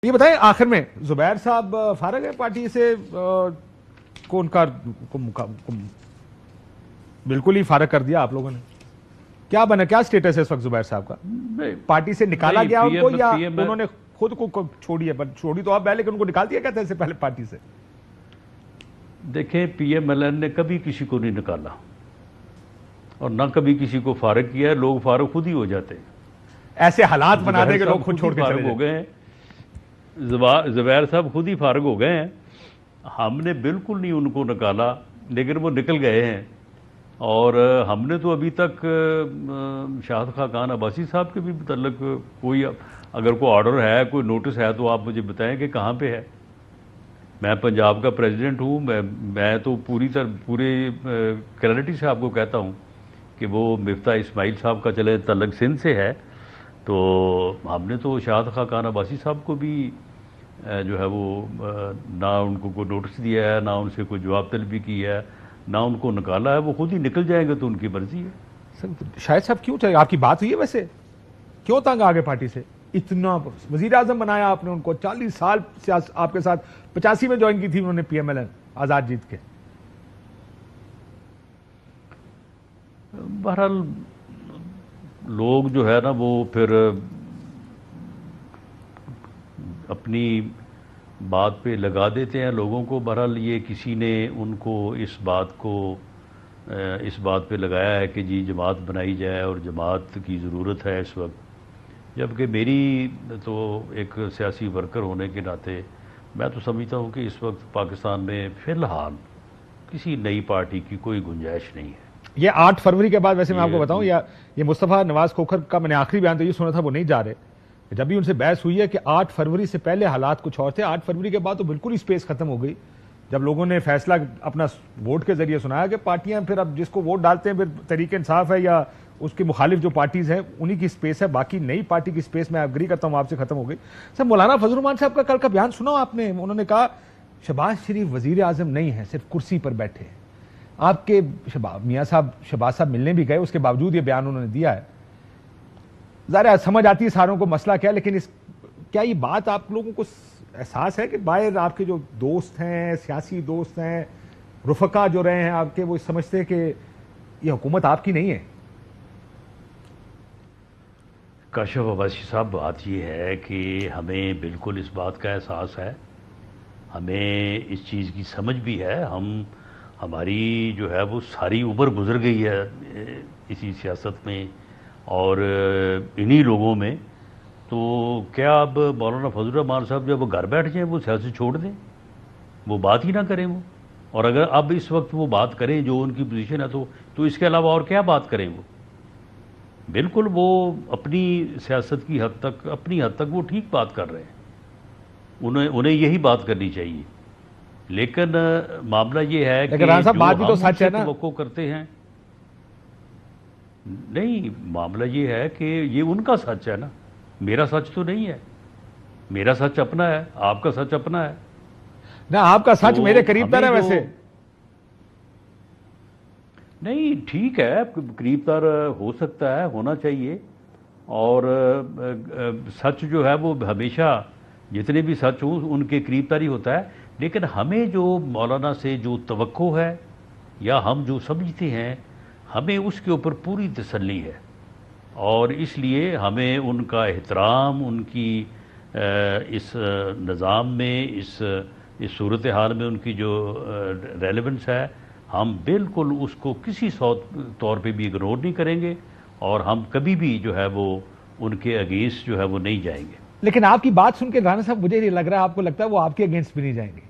یہ بتائیں آخر میں زبیر صاحب فارغ ہے پارٹی سے کو ان کا بالکل ہی فارغ کر دیا آپ لوگوں نے؟ کیا بنا، کیا سٹیٹس ہے اس وقت زبیر صاحب کا؟ پارٹی سے نکالا گیا ان کو یا انہوں نے خود کو چھوڑی ہے؟ چھوڑی تو اب ہے لیکن ان کو نکال دیا کہتے ہیں اس سے پہلے پارٹی سے؟ دیکھیں پی ایم ایل این نے کبھی کسی کو نہیں نکالا اور نہ کبھی کسی کو فارغ کیا ہے. لوگ فارغ خود ہی ہو جاتے ہیں. ایسے حالات بنا دے کہ لوگ خود چھوڑ کے چلے ہو گئے ہیں. زبیر صاحب خود ہی فارغ ہو گئے ہیں. ہم نے بالکل نہیں ان کو نکالا لیکن وہ نکل گئے ہیں. اور ہم نے تو ابھی تک شاہد خاقان عباسی صاحب کے بھی متعلق کوئی اگر کوئی آرڈر ہے، کوئی نوٹس ہے تو آپ مجھے بتائیں کہ کہاں پہ ہے. میں پنجاب کا پریزیڈنٹ ہوں. میں تو پورے کلیئرٹی سے آپ کو کہتا ہوں کہ وہ مفتاح اسماعیل صاحب کا چلے تعلق سندھ سے ہے. تو ہم نے تو شاہد خاقان عباسی صاحب کو بھی جو ہے وہ نہ ان کو کوئی نوٹس دیا ہے، نہ ان سے کوئی جواب طلبی کی ہے، نہ ان کو نکالا ہے. وہ خود ہی نکل جائیں گے تو ان کی مرضی ہے. شاہد صاحب کیوں چاہیے؟ آپ کی بات ہوئی ہے ویسے کیوں تنگ آگے پارٹی سے؟ اتنا وزیر اعظم بنایا آپ نے ان کو، 40 سال آپ کے ساتھ، 85 میں جوائن کی تھی انہوں نے پی ایم ایل این آزاد جیت کے. بہرحال لوگ جو ہے نا وہ پھر اپنی بات پہ لگا دیتے ہیں لوگوں کو. بہرحال یہ کسی نے ان کو اس بات پہ لگایا ہے کہ جی جماعت بنائی جائے اور جماعت کی ضرورت ہے اس وقت. جبکہ میری تو ایک سیاسی ورکر ہونے کے ناطے میں تو سمجھتا ہوں کہ اس وقت پاکستان میں فی الحال کسی نئی پارٹی کی کوئی گنجائش نہیں ہے. یہ 8 فروری کے بعد ویسے میں آپ کو بتاؤں، یہ مصطفیٰ نواز کھوکھر کا میں نے آخری بیان تو یہ سنا تھا وہ نہیں جا رہے. جب بھی ان سے بحث ہوئی ہے کہ 8 فروری سے پہلے حالات کچھ اور تھے، 8 فروری کے بعد تو بالکل ہی سپیس ختم ہو گئی. جب لوگوں نے فیصلہ اپنا ووٹ کے ذریعے سنایا کہ پارٹیاں پھر اب جس کو ووٹ ڈالتے ہیں پھر تحریک انصاف ہے یا اس کے مخالف جو پارٹیز ہیں انہی کی سپیس ہے، باقی نئی پارٹی کی سپیس میں اگری کرتا ہوں آپ سے ختم ہو گئی. سر مولانا فضل الرحمان صاحب کا کل کا بیان سنا آپ نے؟ انہوں نے کہا شہباز شریف وزیر اعظم نہیں ہے، صرف کرسی پر بیٹھے ہیں. آپ کے میاں صاحب شہباز صاحب ملنے بھی گئے، اس کے باوجود یہ بیان انہوں نے دیا ہے. ظاہر سمجھ آتی ہے ساروں کو مسئلہ کیا، لیکن کیا یہ بات آپ لوگوں کو احساس ہے کہ باہر آپ کے جو دوست ہیں، سیاسی دوست ہیں، رفقا جو رہے ہیں آپ کے، وہ سمجھتے ہیں کہ یہ حکومت آپ کی نہیں ہے؟ کاشف عباسی صاحب بات یہ ہے کہ ہمیں بالکل اس بات کا احساس ہے، ہمیں اس چیز کی سمجھ بھی ہے. ہماری جو ہے وہ ساری عمر گزر گئی ہے اسی سیاست میں اور انہی لوگوں میں. تو کیا اب مولانا فضل الرحمان صاحب جب وہ گھر بیٹھ جائیں وہ سیاست چھوڑ دیں، وہ بات ہی نہ کریں وہ؟ اور اگر اب اس وقت وہ بات کریں جو ان کی پوزیشن ہے تو اس کے علاوہ اور کیا بات کریں وہ؟ بالکل وہ اپنی سیاست کی اپنی حد تک وہ ٹھیک بات کر رہے ہیں، انہیں یہی بات کرنی چاہیے. لیکن معاملہ یہ ہے کہ جو ہم ان سے توقع کرتے ہیں، نہیں، معاملہ یہ ہے کہ یہ ان کا سچ ہے نا، میرا سچ تو نہیں ہے. میرا سچ اپنا ہے، آپ کا سچ اپنا ہے. نہ آپ کا سچ میرے قریب تر ہے ویسے. نہیں ٹھیک ہے، قریب تر ہو سکتا ہے، ہونا چاہیے. اور سچ جو ہے وہ ہمیشہ جتنے بھی سچ ہوں ان کے قریب تر ہی ہوتا ہے. لیکن ہمیں جو مولانا سے جو توقع ہے یا ہم جو سمجھتے ہیں، ہمیں اس کے اوپر پوری تسلی ہے. اور اس لیے ہمیں ان کا احترام، ان کی اس نظام میں، اس صورتحال میں ان کی جو ریلیونس ہے، ہم بالکل اس کو کسی طور پہ بھی اگنور نہیں کریں گے اور ہم کبھی بھی جو ہے وہ ان کے اگینسٹ جو ہے وہ نہیں جائیں گے. لیکن آپ کی بات سن کے رانا صاحب مجھے یہ لگ رہا ہے آپ کو لگتا ہے وہ آپ کے اگینسٹ بھی نہیں جائیں گے.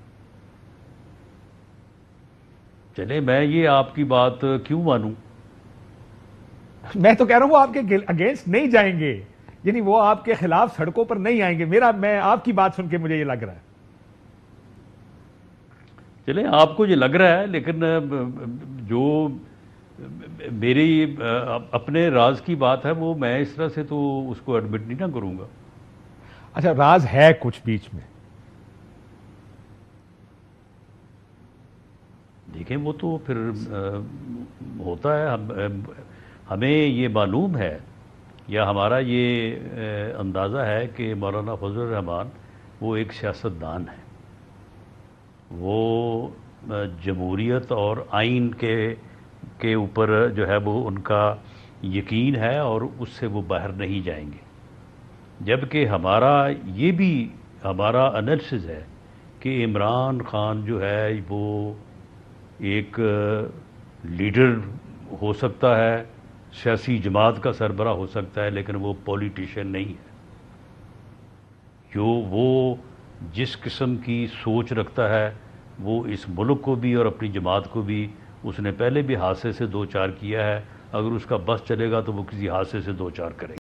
چلے میں یہ آپ کی بات کیوں مانوں؟ میں تو کہہ رہا ہوں وہ آپ کے اگینسٹ نہیں جائیں گے، یعنی وہ آپ کے خلاف سڑکوں پر نہیں آئیں گے. میں آپ کی بات سن کے مجھے یہ لگ رہا ہے. چلیں آپ کو یہ لگ رہا ہے، لیکن جو میری اپنے راز کی بات ہے وہ میں اس طرح سے تو اس کو ایڈمٹ نہیں نہ کروں گا. اچھا راز ہے کچھ بیچ میں؟ دیکھیں وہ تو پھر ہوتا ہے. ہمیں یہ معلوم ہے یا ہمارا یہ اندازہ ہے کہ مولانا فضل الرحمان وہ ایک سیاستدان ہے، وہ جمہوریت اور آئین کے اوپر جو ہے وہ ان کا یقین ہے اور اس سے وہ باہر نہیں جائیں گے، جبکہ یہ بھی ہمارا انالیسز ہے کہ عمران خان جو ہے وہ ایک لیڈر ہو سکتا ہے، سیاسی جماعت کا سربراہ ہو سکتا ہے، لیکن وہ پولیٹیشین نہیں ہے۔ وہ جس قسم کی سوچ رکھتا ہے وہ اس ملک کو بھی اور اپنی جماعت کو بھی اس نے پہلے بھی حادثے سے دو چار کیا ہے، اگر اس کا بس چلے گا تو وہ کسی حادثے سے دو چار کرے گا۔